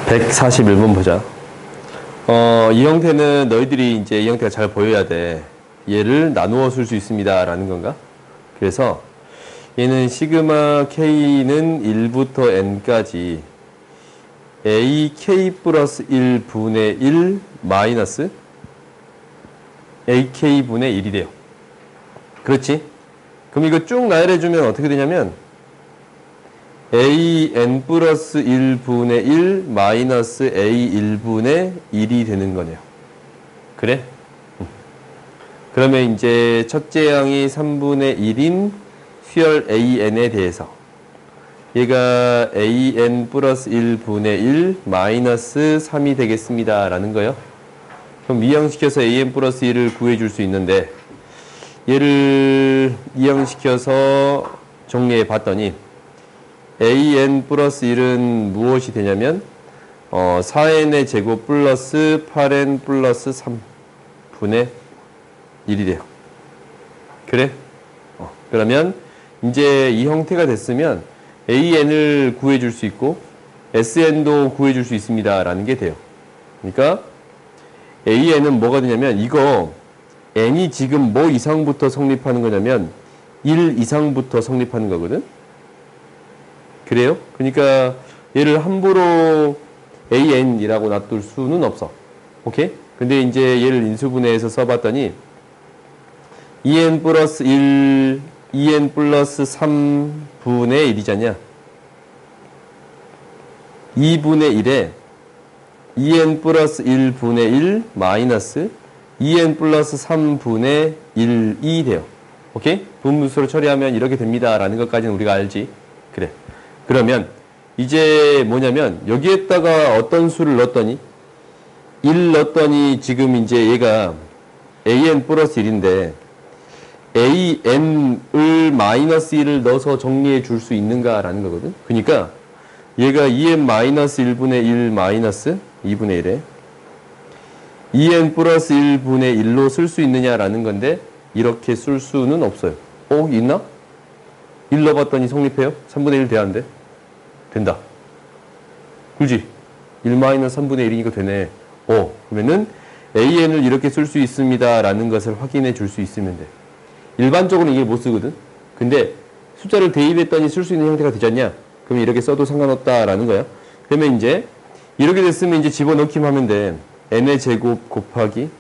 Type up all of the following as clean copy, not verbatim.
141번 보자. 이 형태는 너희들이 이제 이 형태가 잘 보여야 돼. 얘를 나누어 쓸 수 있습니다. 라는 건가? 그래서 얘는 시그마 K는 1부터 N까지 AK 플러스 1분의 1 마이너스 AK분의 1이 돼요. 그렇지? 그럼 이거 쭉 나열해주면 어떻게 되냐면 AN 플러스 1분의 1 마이너스 A1분의 1이 되는 거네요. 그래? 그러면 이제 첫째 항이 3분의 1인 수열 AN에 대해서 얘가 AN 플러스 1분의 1 마이너스 3이 되겠습니다. 라는 거예요. 그럼 이항시켜서 AN 플러스 1을 구해줄 수 있는데 얘를 이항시켜서 정리해 봤더니 AN 플러스 1은 무엇이 되냐면 4n의 제곱 플러스 8n 플러스 3분의 1이 돼요. 그래? 그러면 이제 이 형태가 됐으면 AN을 구해줄 수 있고 SN도 구해줄 수 있습니다. 라는 게 돼요. 그러니까 AN은 뭐가 되냐면 이거 N이 지금 뭐 이상부터 성립하는 거냐면 1 이상부터 성립하는 거거든. 그래요? 그러니까 얘를 함부로 AN이라고 놔둘 수는 없어. 오케이? 근데 이제 얘를 인수분해해서 써봤더니 EN 플러스 1, EN 플러스 3분의 1이잖냐? 2분의 1에 EN 플러스 1분의 1 마이너스 EN 플러스 3분의 1이 돼요. 오케이? 분무수로 처리하면 이렇게 됩니다. 라는 것까지는 우리가 알지. 그래. 그러면 이제 뭐냐면 여기에다가 어떤 수를 넣었더니 1 넣었더니 지금 이제 얘가 AN 플러스 1인데 AN을 마이너스 1을 넣어서 정리해 줄 수 있는가라는 거거든. 그러니까 얘가 EN 마이너스 1분의 1 마이너스 2분의 1에 EN 플러스 1분의 1로 쓸 수 있느냐라는 건데 이렇게 쓸 수는 없어요. 있나? 1 넣어봤더니 성립해요? 3분의 1 돼야한데? 된다. 그지? 1 마이너스 3분의 1이니까 되네. 그러면은 AN을 이렇게 쓸 수 있습니다. 라는 것을 확인해 줄 수 있으면 돼. 일반적으로는 이게 못 쓰거든? 근데 숫자를 대입했더니 쓸 수 있는 형태가 되지 않냐? 그러면 이렇게 써도 상관없다라는 거야. 그러면 이제 이렇게 됐으면 이제 집어넣기만 하면 돼. n의 제곱 곱하기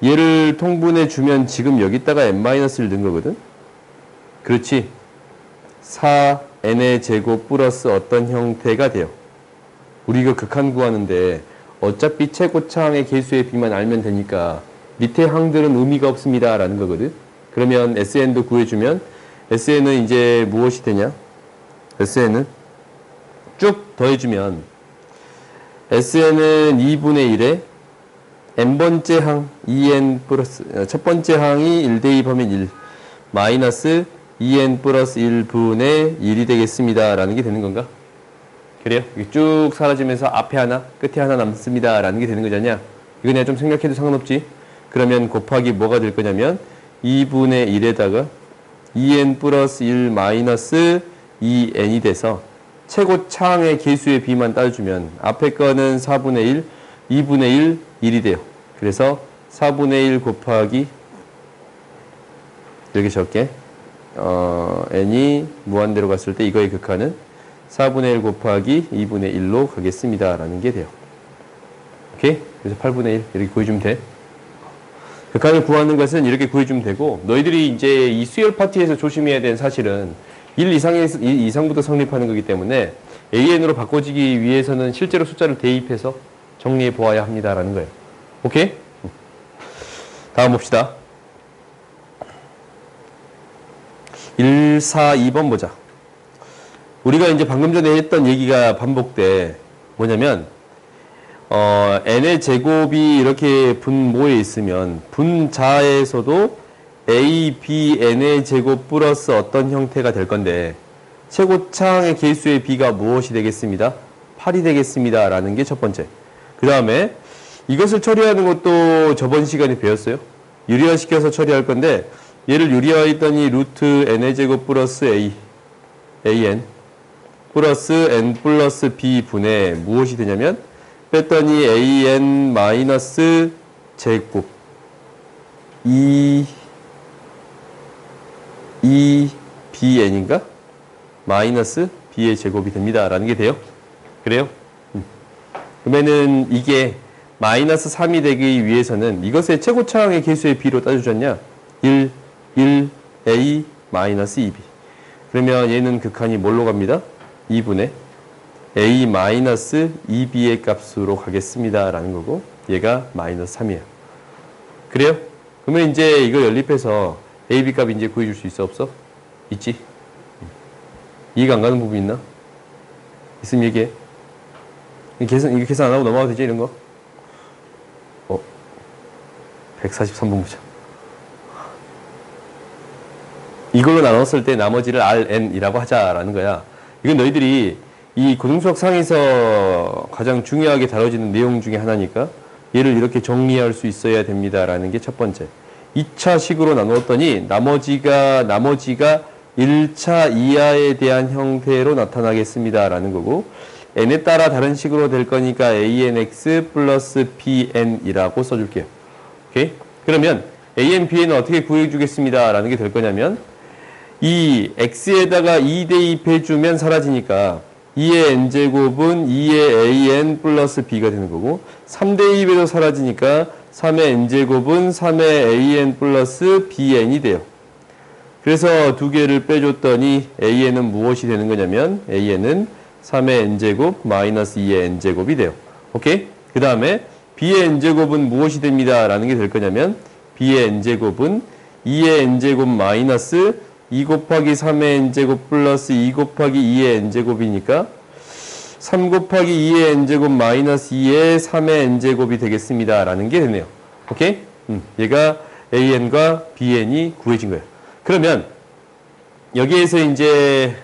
얘를 통분해 주면 지금 여기다가 n-1을 넣은 거거든? 그렇지? 4n의 제곱 플러스 어떤 형태가 돼요. 우리가 극한 구하는데 어차피 최고차항의 개수의 비만 알면 되니까 밑에 항들은 의미가 없습니다. 라는 거거든? 그러면 SN도 구해주면 SN은 이제 무엇이 되냐? SN은 쭉 더해주면 SN은 2분의 1에 n번째 항 2n 플러스 첫 번째 항이 1 대입하면 1 마이너스 2n 플러스 1분의 1이 되겠습니다. 라는 게 되는 건가? 그래요? 이게 쭉 사라지면서 앞에 하나 끝에 하나 남습니다. 라는 게 되는 거잖냐? 이거 내가 좀 생각해도 상관없지? 그러면 곱하기 뭐가 될 거냐면 2분의 1에다가 2n 플러스 1 마이너스 2n이 돼서 최고차항의 개수의 비만 따져주면 앞에 거는 4분의 1, 2분의 1, 1이 돼요. 그래서 4분의 1 곱하기 이렇게 적게 n이 무한대로 갔을 때 이거의 극한은 4분의 1 곱하기 2분의 1로 가겠습니다. 라는 게 돼요. 오케이? 그래서 8분의 1 이렇게 구해주면 돼. 극한을 구하는 것은 이렇게 구해주면 되고 너희들이 이제 이 수열 파트에서 조심해야 되는 사실은 1 이상부터 성립하는 거기 때문에 AN으로 바꿔지기 위해서는 실제로 숫자를 대입해서 정리해 보아야 합니다라는 거예요. 오케이? 다음 봅시다. 142번 보자. 우리가 이제 방금 전에 했던 얘기가 반복돼. 뭐냐면 n의 제곱이 이렇게 분모에 있으면 분자에서도 a, b, n의 제곱 플러스 어떤 형태가 될 건데 최고차항의 개수의 b가 무엇이 되겠습니다? 8이 되겠습니다. 라는 게 첫 번째. 그 다음에 이것을 처리하는 것도 저번 시간에 배웠어요. 유리화시켜서 처리할 건데 얘를 유리화했더니 루트 n의 제곱 플러스 an 플러스 n 플러스 b 분의 무엇이 되냐면 뺐더니 an 마이너스 제곱 2bn인가? 마이너스 b의 제곱이 됩니다. 라는 게 돼요. 그래요? 그러면은 이게 마이너스 3이 되기 위해서는 이것의 최고차항의 개수의 b로 따져줬냐? 1, 1a 마이너스 2b. 그러면 얘는 극한이 뭘로 갑니다? 2분의 a 마이너스 2b의 값으로 가겠습니다. 라는 거고 얘가 마이너스 3이에요. 그래요? 그러면 이제 이거 연립해서 a, b 값 이제 구해줄 수 있어? 없어? 있지? 이해가 안 가는 부분 있나? 있으면 얘기해. 이게 계산 안 하고 넘어가도 되지, 이런 거? 143번 보자. 이걸로 나눴을 때 나머지를 Rn이라고 하자라는 거야. 이건 너희들이 이 고등수학 상에서 가장 중요하게 다뤄지는 내용 중에 하나니까 얘를 이렇게 정리할 수 있어야 됩니다라는 게 첫 번째. 2차 식으로 나누었더니 나머지가 1차 이하에 대한 형태로 나타나겠습니다라는 거고 n에 따라 다른 식으로 될 거니까 anx 플러스 bn이라고 써줄게요. 오케이? 그러면 an, bn은 어떻게 구해주겠습니다 라는 게 될 거냐면 이 x에다가 2 대입해주면 사라지니까 2의 n제곱은 2의 an 플러스 b가 되는 거고 3 대입해도 사라지니까 3의 n제곱은 3의 an 플러스 bn이 돼요. 그래서 두 개를 빼줬더니 an은 무엇이 되는 거냐면 an은 3의 n제곱 마이너스 2의 n제곱이 돼요. 오케이? 그 다음에 b의 n제곱은 무엇이 됩니다 라는 게 될 거냐면 b의 n제곱은 2의 n제곱 마이너스 2 곱하기 3의 n제곱 플러스 2 곱하기 2의 n제곱이니까 3 곱하기 2의 n제곱 마이너스 2의 3의 n제곱이 되겠습니다 라는 게 되네요. 오케이? 얘가 an과 bn이 구해진 거예요. 그러면 여기에서 이제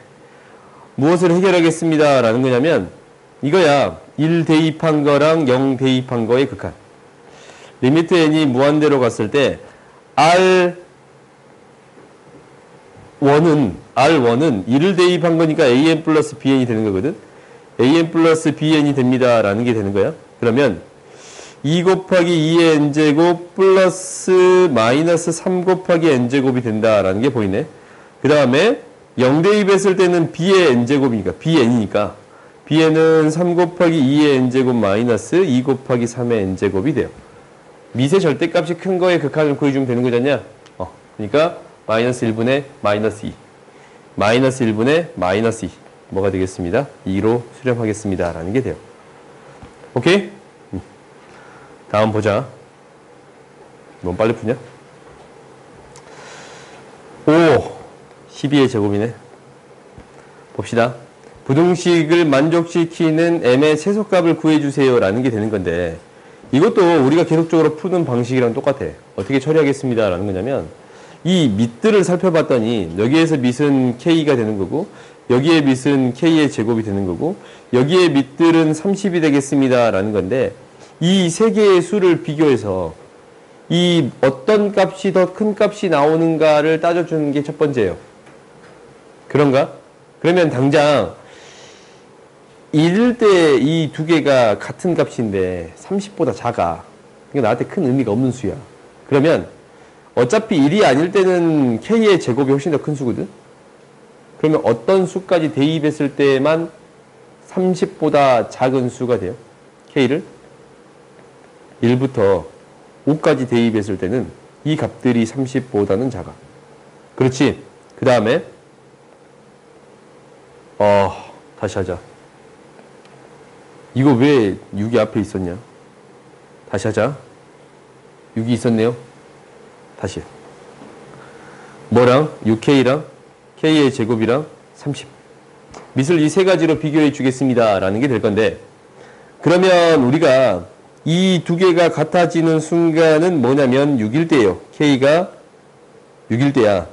무엇을 해결하겠습니다 라는 거냐면 이거야 1 대입한 거랑 0 대입한 거의 극한. 리미트 n이 무한대로 갔을 때 R1은 1을 대입한 거니까 an 플러스 bn이 되는 거거든. an 플러스 bn이 됩니다 라는 게 되는 거야. 그러면 2 곱하기 2의 n제곱 플러스 마이너스 3 곱하기 n제곱이 된다라는 게 보이네. 그 다음에 0 대입했을 때는 b의 n제곱이니까 bn이니까 bn은 3 곱하기 2의 n제곱 마이너스 2 곱하기 3의 n제곱이 돼요. 미세 절대값이 큰 거에 극한을 구해주면 되는 거잖냐. 그러니까 마이너스 1분의 마이너스 2 마이너스 1분의 마이너스 2 뭐가 되겠습니다? 2로 수렴하겠습니다 라는 게 돼요. 오케이? 다음 보자. 너무 빨리 푸냐? 12의 제곱이네. 봅시다. 부등식을 만족시키는 m의 최소값을 구해주세요 라는 게 되는 건데 이것도 우리가 계속적으로 푸는 방식이랑 똑같아. 어떻게 처리하겠습니다 라는 거냐면 이 밑들을 살펴봤더니 여기에서 밑은 k가 되는 거고 여기에 밑은 k의 제곱이 되는 거고 여기에 밑들은 30이 되겠습니다 라는 건데 이 세 개의 수를 비교해서 이 어떤 값이 더 큰 값이 나오는가를 따져주는 게 첫 번째예요. 그런가? 그러면 당장 이럴 때 이 두 개가 같은 값인데 30보다 작아. 그러니까 나한테 큰 의미가 없는 수야. 그러면 어차피 1이 아닐 때는 k의 제곱이 훨씬 더 큰 수거든. 그러면 어떤 수까지 대입했을 때만 30보다 작은 수가 돼요? k를 1부터 5까지 대입했을 때는 이 값들이 30보다는 작아. 그렇지? 그 다음에 다시 하자. 이거 왜 6이 앞에 있었냐? 다시 하자. 6이 있었네요. 다시. 뭐랑? 6k랑 k의 제곱이랑 30. 밑을 이 세 가지로 비교해 주겠습니다 라는 게 될 건데 그러면 우리가 이 두 개가 같아지는 순간은 뭐냐면 6일 때예요. k가 6일 때야.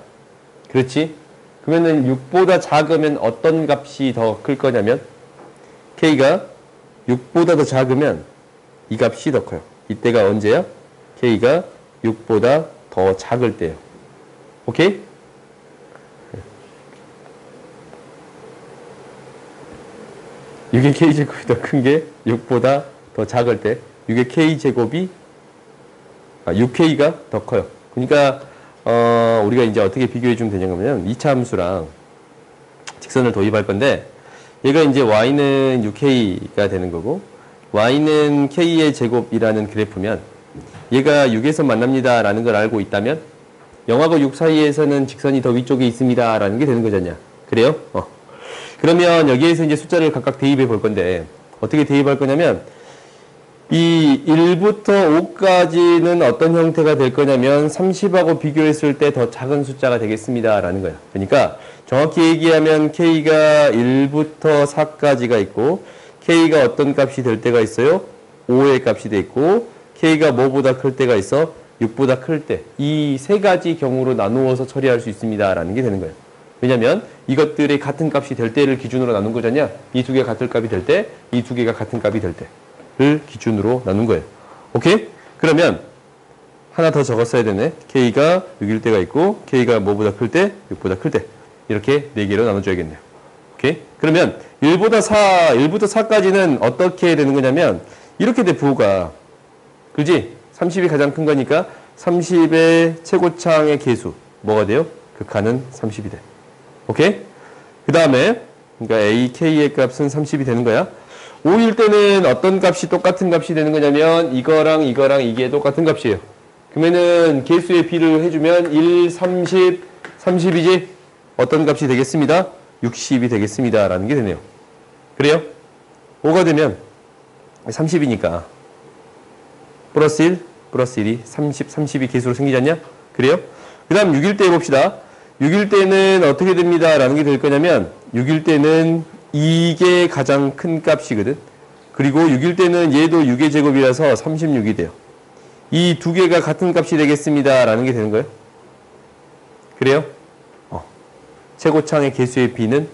그렇지? 그러면은 6보다 작으면 어떤 값이 더 클 거냐면 k가 6보다 더 작으면 이 값이 더 커요. 이때가 언제야? k가 6보다 더 작을 때예요. 오케이? 이게 k제곱이 더 큰 게 6보다 더 작을 때 6의 k제곱이 6k가 더 커요. 그러니까 우리가 이제 어떻게 비교해 주면 되냐면 2차 함수랑 직선을 도입할 건데 얘가 이제 y는 6k가 되는 거고 y는 k의 제곱이라는 그래프면 얘가 6에서 만납니다 라는 걸 알고 있다면 0하고 6 사이에서는 직선이 더 위쪽에 있습니다 라는 게 되는 거잖냐. 그래요? 그러면 여기에서 이제 숫자를 각각 대입해 볼 건데 어떻게 대입할 거냐면 이 1부터 5까지는 어떤 형태가 될 거냐면 30하고 비교했을 때 더 작은 숫자가 되겠습니다 라는 거야. 그러니까 정확히 얘기하면 k가 1부터 4까지가 있고 k가 어떤 값이 될 때가 있어요? 5의 값이 돼 있고 k가 뭐보다 클 때가 있어? 6보다 클 때. 이 세 가지 경우로 나누어서 처리할 수 있습니다 라는 게 되는 거예요. 왜냐면 이것들이 같은 값이 될 때를 기준으로 나눈 거잖냐. 이 두 개가 같은 값이 될 때, 이 두 개가 같은 값이 될 때를 기준으로 나눈 거예요. 오케이? 그러면 하나 더 적었어야 되네. k가 6일 때가 있고 k가 뭐보다 클 때, 6보다 클 때. 이렇게 4개로 나눠줘야겠네요. 오케이? 그러면 1부터 4까지는 어떻게 되는 거냐면 이렇게 돼 부호가. 그지? 30이 가장 큰 거니까 30의 최고창의 계수 뭐가 돼요? 극한은 30이 돼. 오케이? 그 다음에 그러니까 a, k의 값은 30이 되는 거야. 5일 때는 어떤 값이 똑같은 값이 되는 거냐면 이거랑 이게 똑같은 값이에요. 그러면은 개수의 비를 해주면 1, 30, 30이지? 어떤 값이 되겠습니다? 60이 되겠습니다 라는 게 되네요. 그래요? 5가 되면 30이니까 플러스 1, 플러스 1이 30, 30이 개수로 생기지 않냐? 그래요? 그 다음 6일 때 해봅시다. 6일 때는 어떻게 됩니다 라는 게 될 거냐면 6일 때는 이게 가장 큰 값이거든. 그리고 6일 때는 얘도 6의 제곱이라서 36이 돼요. 이 두 개가 같은 값이 되겠습니다 라는 게 되는 거예요. 그래요? 최고창의 개수의 b는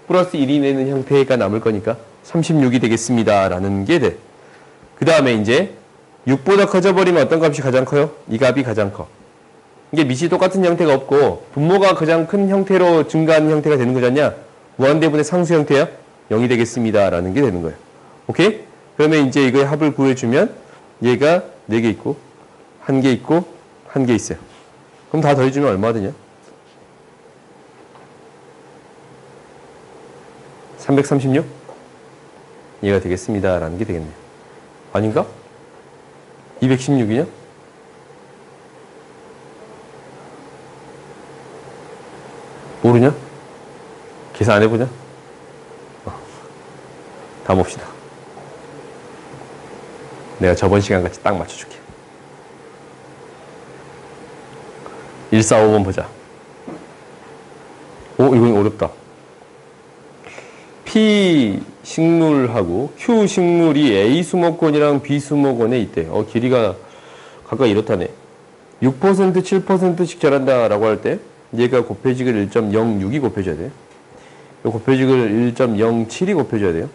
플러스 1이 내는 형태가 남을 거니까 36이 되겠습니다 라는 게 돼. 그 다음에 이제 6보다 커져버리면 어떤 값이 가장 커요? 이 값이 가장 커. 이게 밑이 똑같은 형태가 없고 분모가 가장 큰 형태로 증가하는 형태가 되는 거잖냐? 무한대분의 상수 형태야? 0이 되겠습니다 라는 게 되는 거예요. 오케이? 그러면 이제 이거의 합을 구해주면 얘가 4개 있고 1개 있고 1개 있어요. 그럼 다 더해주면 얼마 되냐? 336? 얘가 되겠습니다 라는 게 되겠네요. 아닌가? 216이냐? 모르냐? 계산 안 해보냐? 다음 봅시다. 내가 저번 시간 같이 딱 맞춰줄게. 1, 4, 5번 보자. 이건 어렵다. P 식물하고 Q 식물이 A 수목원이랑 B 수목원에 있대. 길이가 각각 이렇다네. 6%, 7%씩 자란다라고 할 때 얘가 곱해직을 1.06이 곱해줘야 돼. 곱해직을 1.07이 곱해줘야 돼요.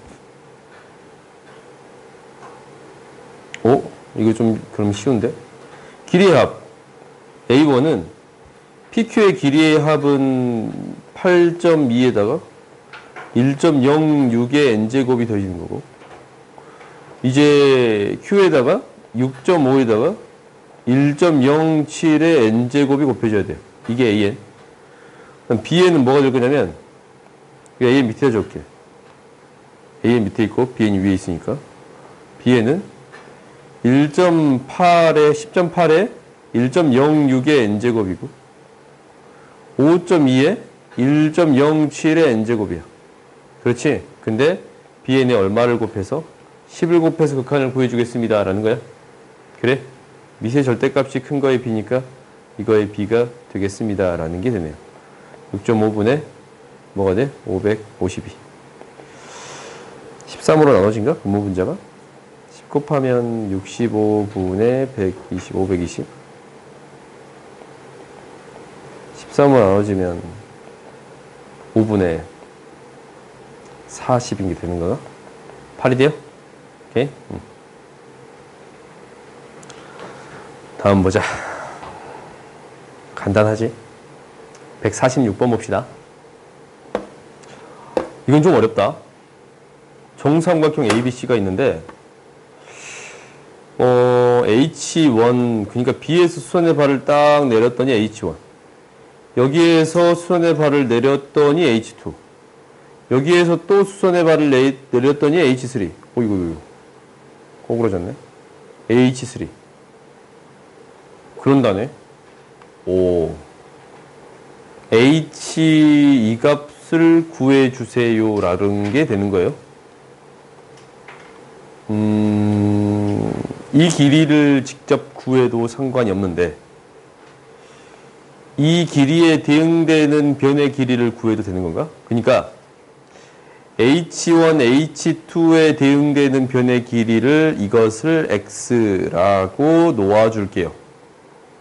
이거 좀 그럼 쉬운데? 길이의 합. A1은 PQ의 길이의 합은 8.2에다가 1.06의 n제곱이 더해지는 거고, 이제 Q에다가 6.5에다가 1.07의 n제곱이 곱해져야 돼요. 이게 AN. 그럼 BN은 뭐가 될 거냐면, AN 밑에다 적을게. AN 밑에 있고 BN이 위에 있으니까 BN은 1.8에 10.8에 1.06의 n제곱이고 5.2에 1.07의 n제곱이야. 그렇지? 근데 BN에 얼마를 곱해서 10을 곱해서 극한을 구해주겠습니다 라는 거야. 그래? 미세 절대값이 큰 거의 B니까 이거의 B가 되겠습니다 라는 게 되네요. 6.5분의 뭐가 돼? 552. 13으로 나눠진가? 분모 분자가? 10 곱하면 65분의 120, 520. 13으로 나눠지면 5분의 40인 게 되는 거가? 8이 돼요? 오케이? 다음 보자. 간단하지? 146번 봅시다. 이건 좀 어렵다. 정삼각형 ABC가 있는데 H1, 그러니까 B에서 수선의 발을 딱 내렸더니 H1. 여기에서 수선의 발을 내렸더니 H2. 여기에서 또 수선의 발을 내렸더니 H3. 이거. 꼬부러졌네. H3. 그런다네. H 이 값을 구해주세요. 라는 게 되는 거예요. 이 길이를 직접 구해도 상관이 없는데, 이 길이에 대응되는 변의 길이를 구해도 되는 건가? 그러니까, H1, H2에 대응되는 변의 길이를 이것을 X라고 놓아줄게요.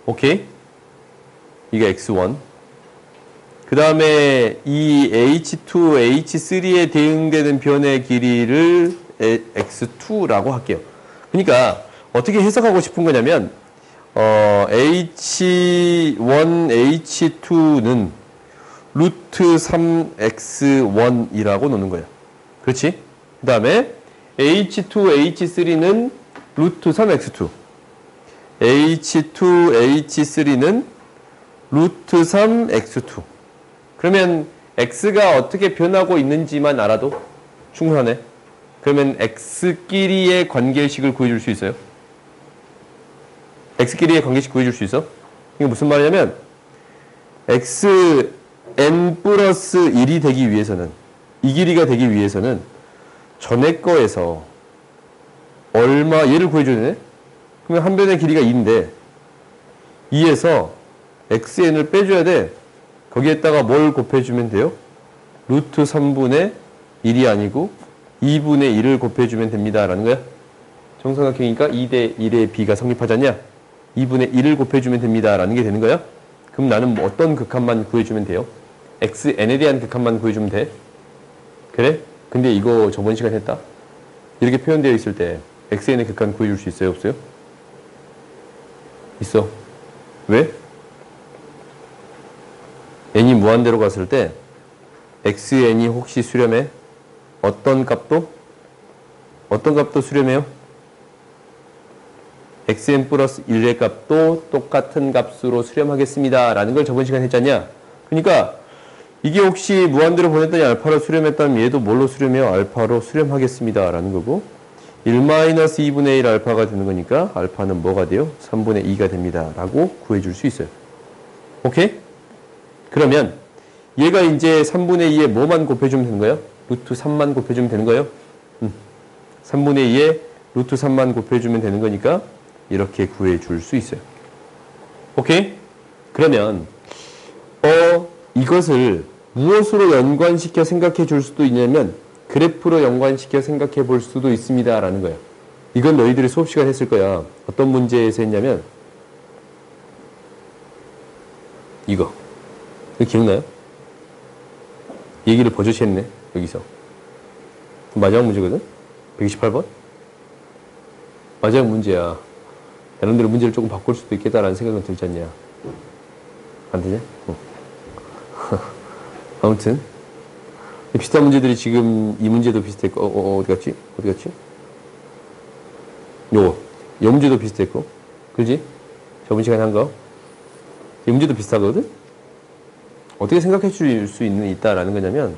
오케이? 이게 X1. 그 다음에 이 H2, H3에 대응되는 변의 길이를 X2라고 할게요. 그러니까 어떻게 해석하고 싶은 거냐면 H1, H2는 루트 3x1이라고 놓는 거예요. 그렇지? 그 다음에 H2, H3는 루트 3x2. H2, H3는 루트 3x2. 그러면 x가 어떻게 변하고 있는지만 알아도 충분하네. 그러면 x끼리의 관계식을 구해줄 수 있어요? x끼리의 관계식 구해줄 수 있어? 이게 무슨 말이냐면 xn 플러스 1이 되기 위해서는, 이 길이가 되기 위해서는 전에 거에서 얘를 구해줘야 되네? 그러면 한 변의 길이가 2인데 2에서 xn을 빼줘야 돼. 거기에다가 뭘 곱해주면 돼요? 루트 3분의 1이 아니고 2분의 1을 곱해주면 됩니다. 라는 거야. 정삼각형이니까 2대 1의 b가 성립하지 않냐? 2분의 1을 곱해주면 됩니다. 라는 게 되는 거야. 그럼 나는 어떤 극한만 구해주면 돼요? xn에 대한 극한만 구해주면 돼? 그래? 근데 이거 저번 시간에 했다. 이렇게 표현되어 있을 때 xn의 극한 구해줄 수 있어요? 없어요? 있어. 왜? n이 무한대로 갔을 때 xn이 혹시 수렴해? 어떤 값도 수렴해요? xn 플러스 1의 값도 똑같은 값으로 수렴하겠습니다. 라는 걸 저번 시간에 했잖냐? 그러니까 이게 혹시 무한대로 보냈더니 알파로 수렴했다면 얘도 뭘로 수렴해요? 알파로 수렴하겠습니다. 라는 거고 1-2분의 1 알파가 되는 거니까 알파는 뭐가 돼요? 3분의 2가 됩니다. 라고 구해줄 수 있어요. 오케이? 그러면 얘가 이제 3분의 2에 뭐만 곱해주면 되는 거예요? 루트 3만 곱해주면 되는 거예요? 3분의 2에 루트 3만 곱해주면 되는 거니까 이렇게 구해줄 수 있어요. 오케이? 그러면 이것을 무엇으로 연관시켜 생각해 줄 수도 있냐면 그래프로 연관시켜 생각해 볼 수도 있습니다. 라는 거예요. 이건 너희들이 수업 시간 했을 거야. 어떤 문제에서 했냐면 이거 기억나요? 얘기를 버젓이 했네. 여기서 마지막 문제거든? 128번? 마지막 문제야. 여러분들이 문제를 조금 바꿀 수도 있겠다라는 생각은 들지 않냐? 안 되냐? 아무튼 비슷한 문제들이 지금 이 문제도 비슷했고 어디 갔지? 요 문제도 비슷했고 그지? 저번 시간에 한 거 이 문제도 비슷하거든? 어떻게 생각해 줄 수 있다라는 거냐면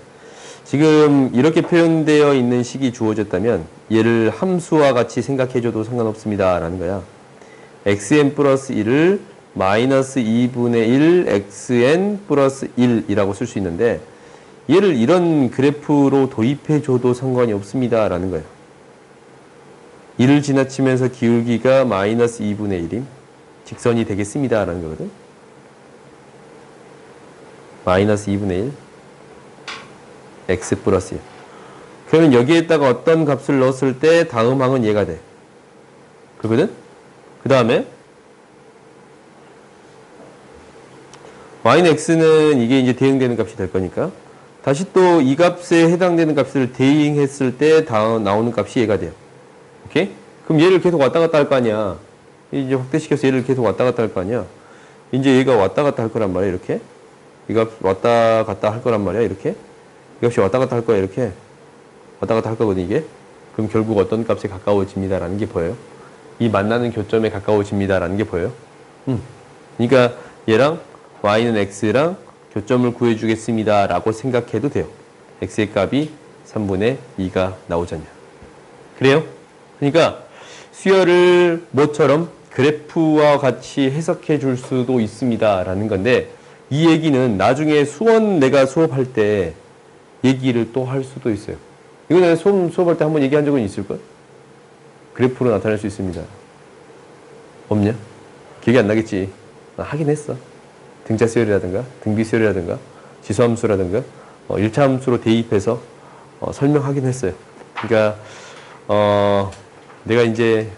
지금 이렇게 표현되어 있는 식이 주어졌다면 얘를 함수와 같이 생각해 줘도 상관없습니다. 라는 거야. xn 플러스 1을 마이너스 2분의 1 xn 플러스 1이라고 쓸 수 있는데 얘를 이런 그래프로 도입해 줘도 상관이 없습니다. 라는 거예요. 1을 지나치면서 기울기가 마이너스 2분의 1임 직선이 되겠습니다. 라는 거거든. 마이너스 2분의 1 x 플러스 1 그러면 여기에다가 어떤 값을 넣었을 때 다음 항은 얘가 돼. 그러거든? 그 다음에 y는 x는 이게 이제 대응되는 값이 될 거니까 다시 또 이 값에 해당되는 값을 대응했을 때 다음 나오는 값이 얘가 돼요. 오케이? 그럼 얘를 계속 왔다 갔다 할 거 아니야. 이제 확대시켜서 얘를 계속 왔다 갔다 할 거 아니야. 이제 얘가 왔다 갔다 할 거란 말이야. 이렇게. 이 값 왔다 갔다 할 거란 말이야. 이렇게. 이 값이 왔다 갔다 할 거야. 이렇게. 왔다 갔다 할 거거든 이게. 그럼 결국 어떤 값에 가까워집니다라는 게 보여요. 이 만나는 교점에 가까워집니다라는 게 보여요. 그러니까 얘랑 y는 x랑 교점을 구해주겠습니다라고 생각해도 돼요. x의 값이 3분의 2가 나오잖냐. 그래요? 그러니까 수열을 뭐처럼 그래프와 같이 해석해 줄 수도 있습니다라는 건데 이 얘기는 나중에 수원 내가 수업할 때 얘기를 또 할 수도 있어요. 이거 내가 수업할 때 한번 얘기한 적은 있을걸? 그래프로 나타낼 수 있습니다. 없냐? 기억이 안 나겠지. 하긴 했어. 등차 수열이라든가 등비 수열이라든가 지수함수라든가 1차 함수로 대입해서 설명하긴 했어요. 그러니까 내가 이제